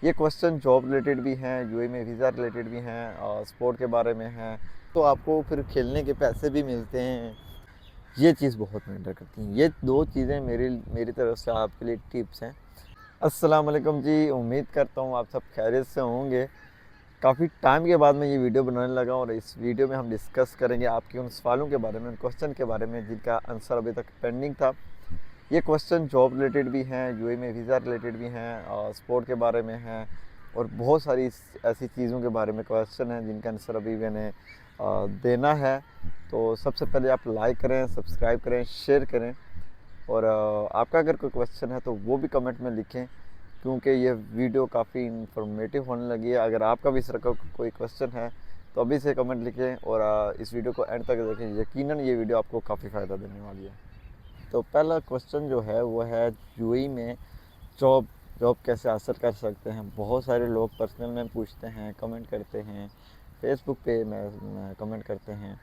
ये question job related भी हैं, यूएई में वीज़ा रिलेटेड भी हैं और स्पोर्ट के बारे में हैं। तो आपको फिर खेलने के पैसे भी मिलते हैं। ये चीज़ बहुत मैटर करती हैं। ये 2 चीज़ें मेरी मेरी तरफ से आपके लिए टिप्स हैं। अस्सलाम वालेकुम जी, उम्मीद करता हूँ आप सब खैरियत से होंगे। काफ़ी टाइम के बाद मैं ये वीडियो बनाने लगा और इस वीडियो में हम डिस्कस करेंगे आपके उन सवालों के बारे में, उन क्वेश्चन के बारे में जिनका आंसर अभी तक पेंडिंग था। ये क्वेश्चन जॉब रिलेटेड भी हैं, यूएई में वीज़ा रिलेटेड भी हैं और स्पोर्ट के बारे में हैं और बहुत सारी ऐसी चीज़ों के बारे में क्वेश्चन हैं जिनका आंसर अभी मैंने देना है। तो सबसे पहले आप लाइक करें, सब्सक्राइब करें, शेयर करें और आपका अगर कोई क्वेश्चन है तो वो भी कमेंट में लिखें, क्योंकि ये वीडियो काफ़ी इंफॉर्मेटिव होने लगी है। अगर आपका भी इस तरह का कोई क्वेश्चन है तो अभी से कमेंट लिखें और इस वीडियो को एंड तक देखें। यकीनन ये वीडियो आपको काफ़ी फ़ायदा देने वाली है। तो पहला क्वेश्चन जो है वो है यूएई में जॉब जॉब कैसे हासिल कर सकते हैं। बहुत सारे लोग पर्सनल में पूछते हैं, कमेंट करते हैं, फेसबुक पे मैं कमेंट करते हैं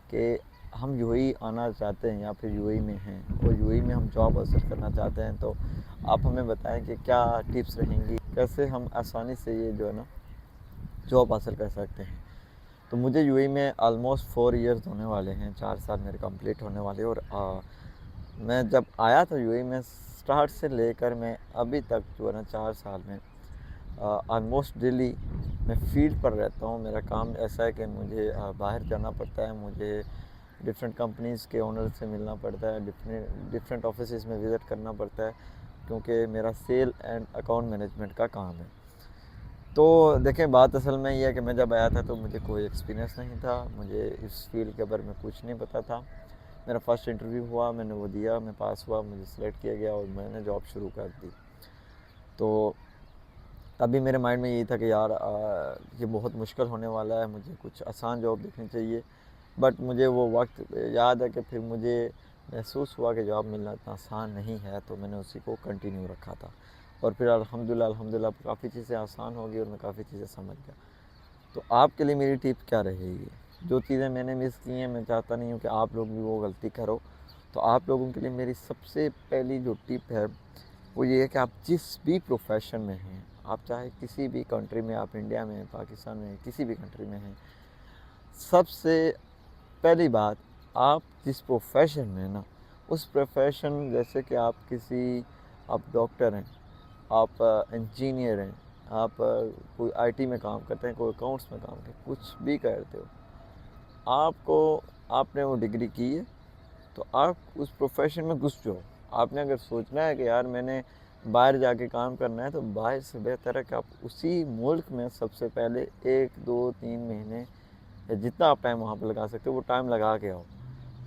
कि हम यूएई आना चाहते हैं या फिर यूएई में हैं और यूएई में हम जॉब हासिल करना चाहते हैं। तो आप हमें बताएं कि क्या टिप्स रहेंगी, कैसे हम आसानी से ये जो है ना जॉब हासिल कर सकते हैं। तो मुझे यूएई में ऑलमोस्ट 4 इयर्स होने वाले हैं, 4 साल मेरे कंप्लीट होने वाले और मैं जब आया था यूएई में स्टार्ट से लेकर मैं अभी तक जो है ना 4 साल में ऑलमोस्ट डेली मैं फील्ड पर रहता हूँ। मेरा काम ऐसा है कि मुझे बाहर जाना पड़ता है, मुझे डिफरेंट कंपनीज़ के ओनर से मिलना पड़ता है, डिफरेंट ऑफिस में विज़िट करना पड़ता है, क्योंकि मेरा सेल एंड अकाउंट मैनेजमेंट का काम है। तो देखें, बात असल में ये है कि मैं जब आया था तो मुझे कोई एक्सपीरियंस नहीं था, मुझे इस फील्ड के बारे में कुछ नहीं पता था। मेरा फर्स्ट इंटरव्यू हुआ, मैंने वो दिया, मैं पास हुआ, मुझे सेलेक्ट किया गया और मैंने जॉब शुरू कर दी। तो तभी मेरे माइंड में यही था कि यार ये बहुत मुश्किल होने वाला है, मुझे कुछ आसान जॉब देखनी चाहिए। बट मुझे वो वक्त याद है कि फिर मुझे महसूस हुआ कि जॉब मिलना इतना आसान नहीं है, तो मैंने उसी को कंटिन्यू रखा था और फिर अल्हम्दुलिल्लाह काफ़ी चीज़ें आसान हो गई और मैं काफ़ी चीज़ें समझ गया। तो आपके लिए मेरी टिप क्या रहेगी? जो चीज़ें मैंने मिस की हैं, मैं चाहता नहीं हूँ कि आप लोग भी वो गलती करो। तो आप लोगों के लिए मेरी सबसे पहली जो टिप है वो ये है कि आप जिस भी प्रोफेशन में हैं, आप चाहे किसी भी कंट्री में, आप इंडिया में, पाकिस्तान में, किसी भी कंट्री में हैं, सबसे पहली बात, आप जिस प्रोफेशन में हैं ना, उस प्रोफेशन जैसे कि आप डॉक्टर हैं, आप इंजीनियर हैं, आप कोई आईटी में काम करते हैं, कोई अकाउंट्स में काम करते हैं, कुछ भी करते हो, आपको आपने वो डिग्री की है तो आप उस प्रोफेशन में घुस जाओ। आपने अगर सोचना है कि यार मैंने बाहर जाके काम करना है, तो बाहर से बेहतर है कि आप उसी मुल्क में सबसे पहले 1, 2, 3 महीने या जितना आप टाइम वहाँ पर लगा सकते हो वो टाइम लगा के आओ।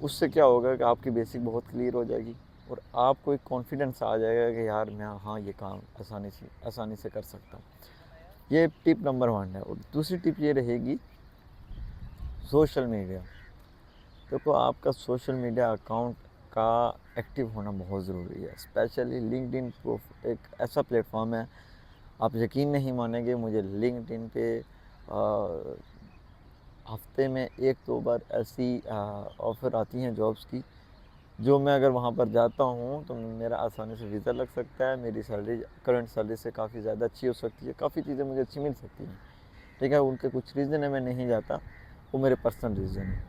उससे क्या होगा कि आपकी बेसिक बहुत क्लियर हो जाएगी और आपको एक कॉन्फिडेंस आ जाएगा कि यार मैं हाँ ये काम आसानी से कर सकता हूँ। ये टिप नंबर 1 है। और दूसरी टिप ये रहेगी, सोशल मीडिया। देखो, आपका सोशल मीडिया अकाउंट का एक्टिव होना बहुत ज़रूरी है। स्पेशली लिंक्डइन प्रूफ एक ऐसा प्लेटफॉर्म है, आप यकीन नहीं मानेंगे, मुझे लिंक्डइन पे हफ्ते में 1-2 बार ऐसी ऑफ़र आती हैं जॉब्स की, जो मैं अगर वहाँ पर जाता हूँ तो मेरा आसानी से वीज़ा लग सकता है, मेरी सैलरी करंट सैलरी से काफ़ी ज़्यादा अच्छी हो सकती है, काफ़ी चीज़ें मुझे अच्छी मिल सकती हैं। ठीक है, उनके कुछ रीज़न है मैं नहीं जाता, वो मेरे पर्सनल रीज़न है।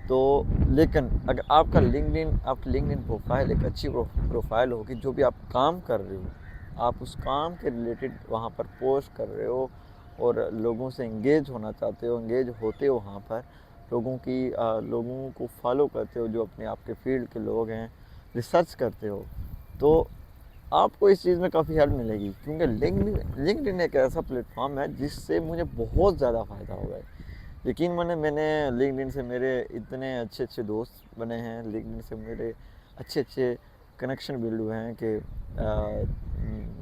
तो लेकिन अगर आपकी लिंक्डइन प्रोफाइल एक अच्छी प्रोफाइल होगी, जो भी आप काम कर रहे हो, आप उस काम के रिलेटेड वहाँ पर पोस्ट कर रहे हो और लोगों से एंगेज होना चाहते हो, एंगेज होते हो वहाँ पर, लोगों को फॉलो करते हो जो अपने आपके फील्ड के लोग हैं, रिसर्च करते हो, तो आपको इस चीज़ में काफ़ी हेल्प मिलेगी। क्योंकि लिंक्डइन एक ऐसा प्लेटफॉर्म है जिससे मुझे बहुत ज़्यादा फ़ायदा हुआ है। यकीन माने, मैंने लिंक्डइन से मेरे इतने अच्छे अच्छे दोस्त बने हैं, लिंक्डइन से मेरे अच्छे अच्छे कनेक्शन बिल्ड हुए हैं कि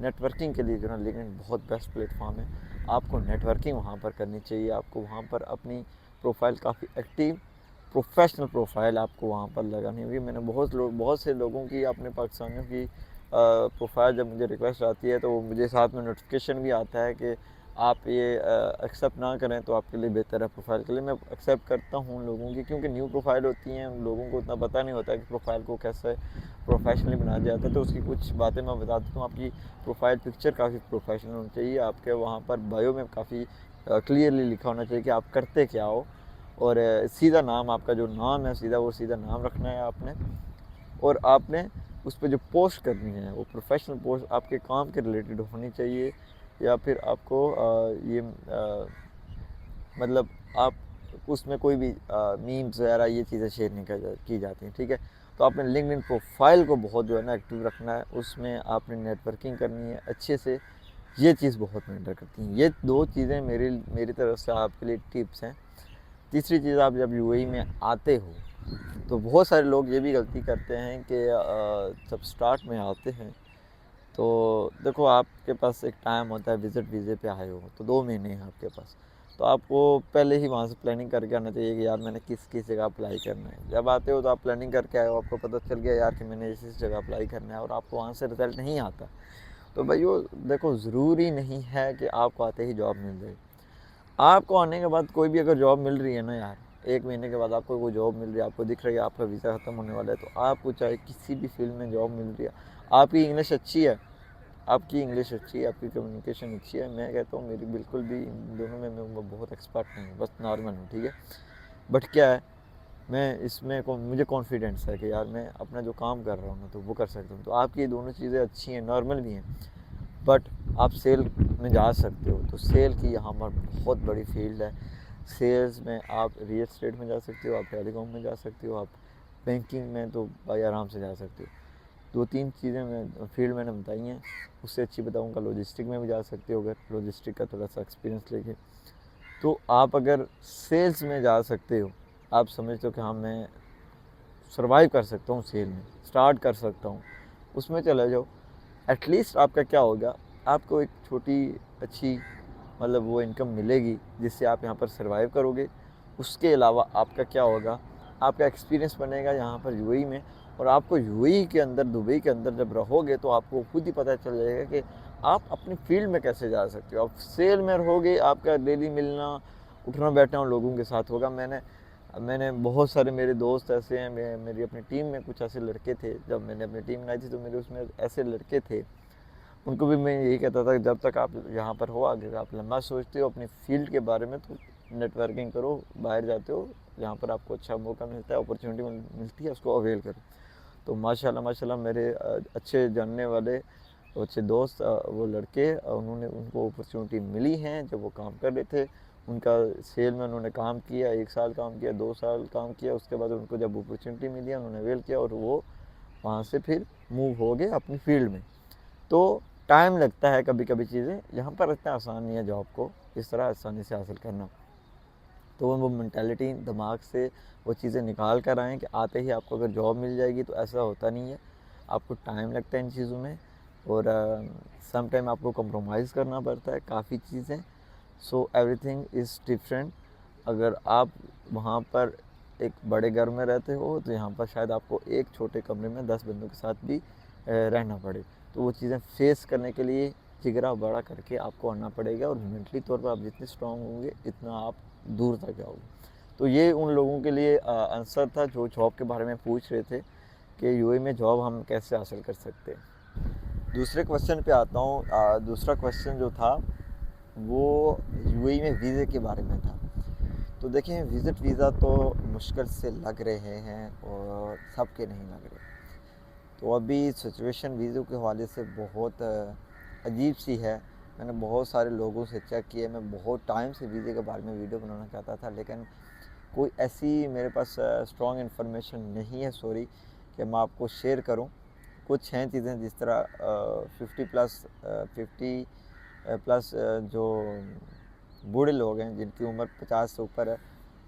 नेटवर्किंग के लिए जो है ना लिंक्डइन बहुत बेस्ट प्लेटफॉर्म है। आपको नेटवर्किंग वहाँ पर करनी चाहिए, आपको वहाँ पर अपनी प्रोफाइल काफ़ी एक्टिव प्रोफेशनल प्रोफाइल आपको वहाँ पर लगानी होगी। मैंने बहुत से लोगों की, अपने पाकिस्तानियों की प्रोफाइल जब मुझे रिक्वेस्ट आती है तो मुझे साथ में नोटिफिकेशन भी आता है कि आप ये एक्सेप्ट ना करें तो आपके लिए बेहतर है प्रोफाइल के लिए। मैं एक्सेप्ट करता हूँ लोगों की, क्योंकि न्यू प्रोफाइल होती हैं, लोगों को उतना पता नहीं होता है कि प्रोफाइल को कैसे प्रोफेशनली बनाया जाता है। तो उसकी कुछ बातें मैं बता देता हूँ। आपकी प्रोफाइल पिक्चर काफ़ी प्रोफेशनल होनी चाहिए, आपके वहाँ पर बायो में काफ़ी क्लियरली लिखा होना चाहिए कि आप करते क्या हो, और सीधा नाम, आपका जो नाम है सीधा, वो सीधा नाम रखना है आपने। और आपने उस पर जो पोस्ट करनी है वो प्रोफेशनल पोस्ट आपके काम के रिलेटेड होनी चाहिए, या फिर आपको मतलब आप उसमें कोई भी मीम्स वगैरह ये चीज़ें शेयर नहीं की जाती हैं, ठीक है। तो आपने लिंक्डइन प्रोफाइल को बहुत जो है ना एक्टिव रखना है, उसमें आपने नेटवर्किंग करनी है अच्छे से। ये चीज़ बहुत मैटर करती हैं। ये 2 चीज़ें मेरी तरफ से आपके लिए टिप्स हैं। तीसरी चीज़, आप जब यूएई में आते हो तो बहुत सारे लोग ये भी गलती करते हैं कि जब स्टार्ट में आते हैं तो देखो, आपके पास एक टाइम होता है, विज़िट वीज़े पे आए हो तो 2 महीने हैं आपके पास। तो आपको पहले ही वहाँ से प्लानिंग करके आना चाहिए कि यार मैंने किस किस जगह अप्लाई करना है। जब आते हो तो आप प्लानिंग करके आए हो, आपको पता चल गया यार कि मैंने इस जगह अप्लाई करना है, और आपको वहाँ से रिज़ल्ट नहीं आता, तो भाई वो देखो, ज़रूरी नहीं है कि आपको आते ही जॉब मिल जाए। आपको आने के बाद कोई भी अगर जॉब मिल रही है ना यार, 1 महीने के बाद आपको कोई जॉब मिल रही है, आपको दिख रहा है आपका वीज़ा ख़त्म होने वाला है, तो आपको चाहे किसी भी फील्ड में जॉब मिल रही है, आपकी इंग्लिश अच्छी है, आपकी कम्युनिकेशन अच्छी है, मैं कहता हूँ मेरी बिल्कुल भी इन दोनों में मैं बहुत एक्सपर्ट नहीं हूँ, बस नॉर्मल हूँ, ठीक है। बट क्या है, मैं इसमें मुझे कॉन्फिडेंस है कि यार मैं अपना जो काम कर रहा हूँ ना तो वो कर सकता हूँ। तो आपकी ये दोनों चीज़ें अच्छी हैं, नॉर्मल भी हैं, बट आप सेल में जा सकते हो। तो सेल की यहाँ पर बहुत बड़ी फील्ड है। सेल्स में आप रियल एस्टेट में जा सकते हो, आप टेलीकॉम में जा सकते हो, आप बैंकिंग में तो भाई आराम से जा सकते हो। 2-3 चीज़ें मैं फील्ड मैंने बताई हैं, उससे अच्छी बताऊँगा लॉजिस्टिक में भी जा सकते हो, अगर लॉजिस्टिक का थोड़ा सा एक्सपीरियंस लेके। तो आप अगर सेल्स में जा सकते हो, आप समझते हो कि हाँ मैं सर्वाइव कर सकता हूँ सेल में, स्टार्ट कर सकता हूँ, उसमें चले जाओ। एटलीस्ट आपका क्या होगा, आपको एक छोटी अच्छी मतलब वो इनकम मिलेगी जिससे आप यहाँ पर सर्वाइव करोगे। उसके अलावा आपका क्या होगा, आपका एक्सपीरियंस बनेगा यहाँ पर यूएई में, और आपको यूएई के अंदर, दुबई के अंदर जब रहोगे तो आपको खुद ही पता चल जाएगा कि आप अपनी फील्ड में कैसे जा सकते हो। आप सेल में रहोगे, आपका डेली मिलना उठना बैठना उन लोगों के साथ होगा। मैंने बहुत सारे मेरे दोस्त ऐसे हैं, मेरी अपनी टीम में कुछ ऐसे लड़के थे, जब मैंने अपनी टीम बनाई थी तो मेरे उसमें ऐसे लड़के थे, उनको भी मैं यही कहता था कि जब तक आप यहाँ पर हो, अगर आप लंबा सोचते हो अपनी फील्ड के बारे में तो नेटवर्किंग करो, बाहर जाते हो जहाँ पर आपको अच्छा मौका मिलता है, अपॉर्चुनिटी मिलती है, उसको अवेल करो। तो माशाल्लाह माशाल्लाह मेरे अच्छे जानने वाले अच्छे दोस्त, वो लड़के, उन्होंने उनको अपॉर्चुनिटी मिली हैं जब वो काम कर रहे थे। उनका सेल में उन्होंने काम किया, 1 साल काम किया, 2 साल काम किया, उसके बाद उनको जब अपॉर्चुनिटी मिली उन्होंने अवेल किया, और वो वहाँ से फिर मूव हो गए अपनी फील्ड में। तो टाइम लगता है कभी कभी चीज़ें, यहाँ पर इतना आसान नहीं है जॉब को इस तरह आसानी से हासिल करना। तो वो मैंटेलिटी दिमाग से वो चीज़ें निकाल कर आएँ कि आते ही आपको अगर जॉब मिल जाएगी, तो ऐसा होता नहीं है। आपको टाइम लगता है इन चीज़ों में, और सम टाइम आपको कंप्रोमाइज़ करना पड़ता है काफ़ी चीज़ें। So everything is different. अगर आप वहाँ पर एक बड़े घर में रहते हो तो यहाँ पर शायद आपको एक छोटे कमरे में 10 बंदों के साथ भी रहना पड़े। तो वो चीज़ें फेस करने के लिए जिगरा बड़ा करके आपको आना पड़ेगा, और मेंटली तौर पर आप जितने स्ट्रॉन्ग होंगे इतना आप दूर तक जाओगे। तो ये उन लोगों के लिए आंसर था जो जॉब के बारे में पूछ रहे थे कि यूएई में जॉब हम कैसे हासिल कर सकते हैं। दूसरे क्वेश्चन पे आता हूँ। दूसरा क्वेश्चन जो था वो यूएई में वीज़े के बारे में था। तो देखिए, विज़िट वीज़ा तो मुश्किल से लग रहे हैं और सबके नहीं लग रहे। तो अभी सिचुएशन वीज़ों के हवाले से बहुत अजीब सी है। मैंने बहुत सारे लोगों से चेक किए, मैं बहुत टाइम से वीज़े के बारे में वीडियो बनाना चाहता था, लेकिन कोई ऐसी मेरे पास स्ट्रॉन्ग इन्फॉर्मेशन नहीं है, सॉरी, कि मैं आपको शेयर करूं। कुछ हैं चीज़ें, जिस तरह 50 प्लस जो बूढ़े लोग हैं जिनकी उम्र 50 से ऊपर है,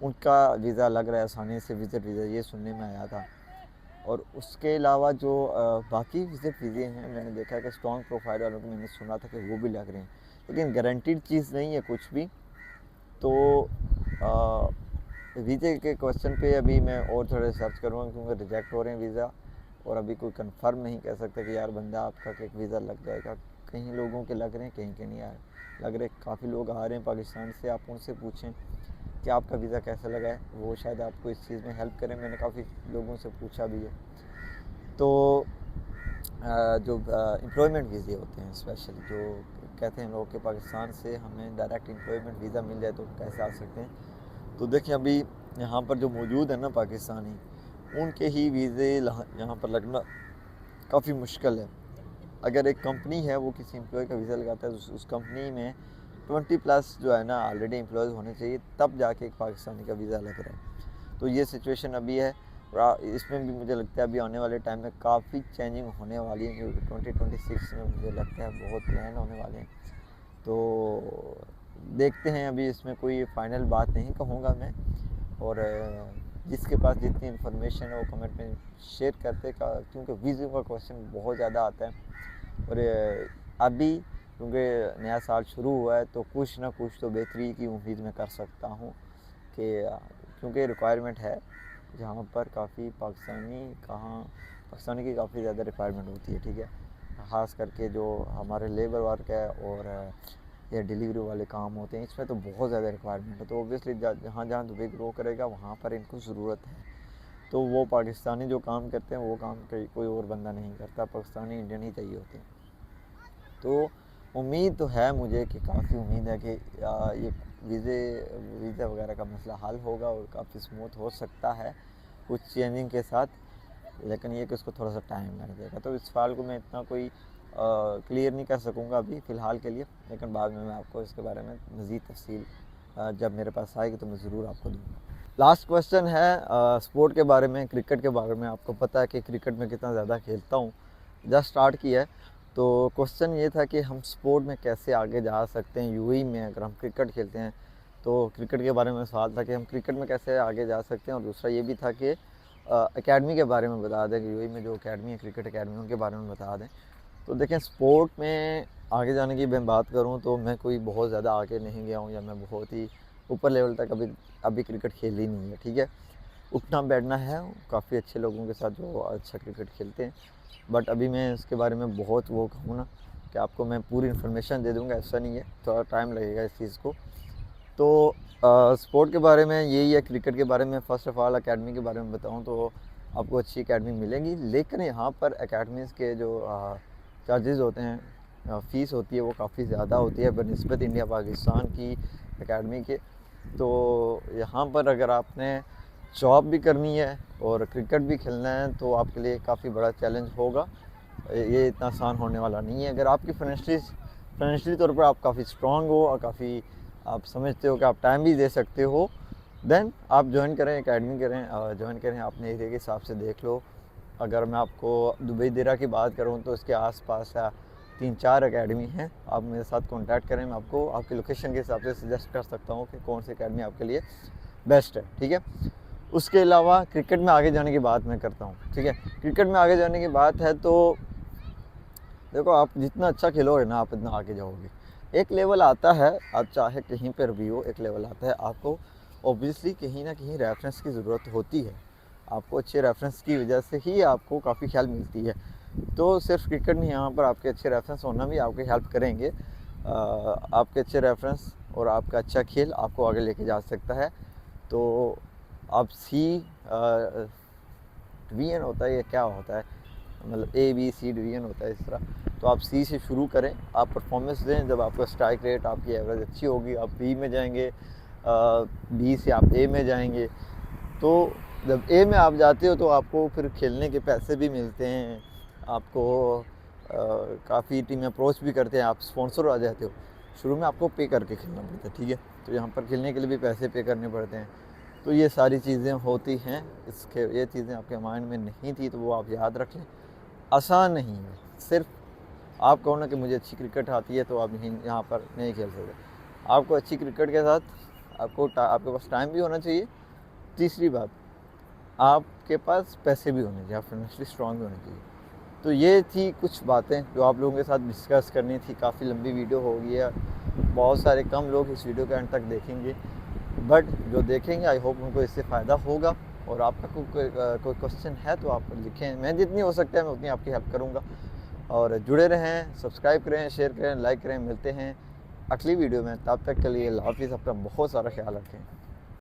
उनका वीज़ा लग रहा है आसानी से, विज़िट वीज़ा, ये सुनने में आया था। और उसके अलावा जो बाकी विज़िट वीज़े हैं, मैंने देखा है कि स्ट्रॉन्ग प्रोफाइल वालों को मैंने सुना था कि वो भी लग रहे हैं, लेकिन गारंटीड चीज़ नहीं है कुछ भी। तो वीज़े के क्वेश्चन पे अभी मैं और थोड़े सर्च करूँगा, क्योंकि रिजेक्ट हो रहे हैं वीज़ा, और अभी कोई कंफर्म नहीं कह सकता कि यार बंदा आपका कि वीज़ा लग जाएगा कहीं लोगों के लग रहे हैं, कहीं के नहीं लग रहे। काफ़ी लोग आ रहे हैं पाकिस्तान से, आप उनसे पूछें कि आपका वीज़ा कैसा लगा है, वो शायद आपको इस चीज़ में हेल्प करें। मैंने काफ़ी लोगों से पूछा भी है। तो जो एम्प्लॉयमेंट वीज़े होते हैं स्पेशली, जो कहते हैं लोग कि पाकिस्तान से हमें डायरेक्ट एम्प्लॉयमेंट वीज़ा मिल जाए तो कैसे आ सकते हैं। तो देखिए अभी यहाँ पर जो मौजूद है ना पाकिस्तानी, उनके ही वीज़े यहाँ पर लगना काफ़ी मुश्किल है। अगर एक कंपनी है वो किसी एम्प्लॉय का वीज़ा लगाता है तो उस कंपनी में 20+ जो है ना ऑलरेडी एम्प्लॉयज़ होने चाहिए, तब जाके एक पाकिस्तानी का वीज़ा लग रहा है। तो ये सिचुएशन अभी है और इसमें भी मुझे लगता है अभी आने वाले टाइम में काफ़ी चेंजिंग होने वाली है, क्योंकि 2026 में मुझे लगता है बहुत प्लान होने वाले हैं। तो देखते हैं, अभी इसमें कोई फ़ाइनल बात नहीं कहूँगा मैं। और जिसके पास जितनी इन्फॉर्मेशन है वो कमेंट में शेयर करते का, क्योंकि वीज़ा का क्वेश्चन बहुत ज़्यादा आता है। और अभी क्योंकि नया साल शुरू हुआ है तो कुछ ना कुछ तो बेहतरी की उम्मीद मैं कर सकता हूँ कि क्योंकि रिक्वायरमेंट है जहाँ पर काफ़ी पाकिस्तानी की काफ़ी ज़्यादा रिक्वायरमेंट होती है, ठीक है। ख़ास करके जो हमारे लेबर वर्क है और या डिलीवरी वाले काम होते हैं, इसमें तो बहुत ज़्यादा रिक्वायरमेंट है। तो ऑब्वियसली जहाँ जहाँ दुबई ग्रो करेगा वहाँ पर इनको ज़रूरत है। तो वो पाकिस्तानी जो काम करते हैं वो काम कोई और बंदा नहीं करता, पाकिस्तानी इंडियन ही चाहिए होते हैं। तो उम्मीद तो है मुझे कि काफ़ी उम्मीद है कि ये वीज़ा वगैरह का मसला हल होगा और काफ़ी स्मूथ हो सकता है कुछ चेंजिंग के साथ, लेकिन ये कि उसको थोड़ा सा टाइम लग जाएगा। तो इस सवाल को मैं इतना कोई क्लियर नहीं कर सकूँगा अभी फ़िलहाल के लिए, लेकिन बाद में मैं आपको इसके बारे में मज़ीद तफसील जब मेरे पास आएगी तो मैं ज़रूर आपको दूँगा। लास्ट क्वेश्चन है स्पोर्ट के बारे में, क्रिकेट के बारे में। आपको पता है कि क्रिकेट में कितना ज़्यादा खेलता हूँ, जस्ट स्टार्ट किया है। तो क्वेश्चन ये था कि हम स्पोर्ट में कैसे आगे जा सकते हैं यूएई में, अगर हम क्रिकेट खेलते हैं। तो क्रिकेट के बारे में सवाल था कि हम क्रिकेट में कैसे आगे जा सकते हैं, और दूसरा ये भी था कि एकेडमी के बारे में बता दें कि यूएई में जो एकेडमी है, क्रिकेट एकेडमी, उनके बारे में बता दें। तो देखें, स्पोर्ट में आगे जाने की मैं बात करूँ तो मैं कोई बहुत ज़्यादा आगे नहीं गया हूँ, या मैं बहुत ही ऊपर लेवल तक अभी क्रिकेट खेल ही नहीं है, ठीक है। उठना बैठना है काफ़ी अच्छे लोगों के साथ जो अच्छा क्रिकेट खेलते हैं, बट अभी मैं इसके बारे में बहुत वो कहूँ ना कि आपको मैं पूरी इन्फॉर्मेशन दे दूँगा, ऐसा नहीं है, थोड़ा टाइम लगेगा इस चीज़ को। तो स्पोर्ट के बारे में यही है। क्रिकेट के बारे में फ़र्स्ट ऑफ़ ऑल एकेडमी के बारे में बताऊँ तो आपको अच्छी एकेडमी मिलेगी, लेकिन यहाँ पर एकेडमीज़ के जो चार्जेस होते हैं, फ़ीस होती है, वो काफ़ी ज़्यादा होती है बनिस्बत इंडिया पाकिस्तान की एकेडमी के। तो यहाँ पर अगर आपने जॉब भी करनी है और क्रिकेट भी खेलना है तो आपके लिए काफ़ी बड़ा चैलेंज होगा, ये इतना आसान होने वाला नहीं है। अगर आपकी फाइनेंशियली तौर पर आप काफ़ी स्ट्रॉन्ग हो और काफ़ी आप समझते हो कि आप टाइम भी दे सकते हो, देन आप ज्वाइन करें, एकेडमी करें, ज्वाइन करें। अपने एरिया के हिसाब से देख लो। अगर मैं आपको दुबई दिरा की बात करूं तो इसके आसपास 3-4 एकेडमी हैं, आप मेरे साथ कांटेक्ट करें, मैं आपको आपकी लोकेशन के हिसाब से सजेस्ट कर सकता हूं कि कौन सी एकेडमी आपके लिए बेस्ट है, ठीक है। उसके अलावा क्रिकेट में आगे जाने की बात मैं करता हूं, ठीक है। क्रिकेट में आगे जाने की बात है तो देखो, आप जितना अच्छा खेलोगे ना, आप इतना आगे जाओगे। एक लेवल आता है, आप चाहे कहीं पर भी हो, एक लेवल आता है, आपको ऑब्वियसली कहीं ना कहीं रेफरेंस की ज़रूरत होती है। आपको अच्छे रेफरेंस की वजह से ही आपको काफ़ी हेल्प मिलती है। तो सिर्फ क्रिकेट नहीं, यहाँ पर आपके अच्छे रेफरेंस होना भी आपकी हेल्प करेंगे। आपके अच्छे रेफरेंस और आपका अच्छा खेल आपको आगे लेके जा सकता है। तो आप डिवीजन होता है या क्या होता है, मतलब ABC डिवीजन होता है इस तरह। तो आप C से शुरू करें, आप परफॉर्मेंस दें। जब आपका स्ट्राइक रेट, आपकी एवरेज अच्छी होगी, आप B में जाएंगे, B से आप A में जाएंगे। तो जब A में आप जाते हो तो आपको फिर खेलने के पैसे भी मिलते हैं, आपको काफ़ी टीम अप्रोच भी करते हैं, आप स्पॉन्सर आ जाते हो। शुरू में आपको पे करके खेलना पड़ता है, ठीक है। तो यहाँ पर खेलने के लिए भी पैसे पे करने पड़ते हैं। तो ये सारी चीज़ें होती हैं, ये चीज़ें आपके माइंड में नहीं थी तो वो आप याद रख लें। आसान नहीं है, सिर्फ आप कहो ना कि मुझे अच्छी क्रिकेट आती है तो आप यहाँ पर नहीं खेल सकते। आपको अच्छी क्रिकेट के साथ आपके पास टाइम भी होना चाहिए। तीसरी बात, आपके पास पैसे भी होने चाहिए, आप फाइनेंशियली स्ट्रॉन्ग भी होने चाहिए। तो ये थी कुछ बातें जो आप लोगों के साथ डिस्कस करनी थी। काफ़ी लंबी वीडियो हो गई है, बहुत सारे कम लोग इस वीडियो के एंड तक देखेंगे, बट जो देखेंगे आई होप उनको इससे फ़ायदा होगा। और आपका कोई क्वेश्चन है तो आप लिखें, मैं जितनी हो सकता है मैं उतनी आपकी हेल्प करूँगा। और जुड़े रहें, सब्सक्राइब करें, शेयर करें, लाइक करें। मिलते हैं अगली वीडियो में, तब तक के लिए अल्लाह हाफ़िज़। अपना बहुत सारा ख्याल रखें।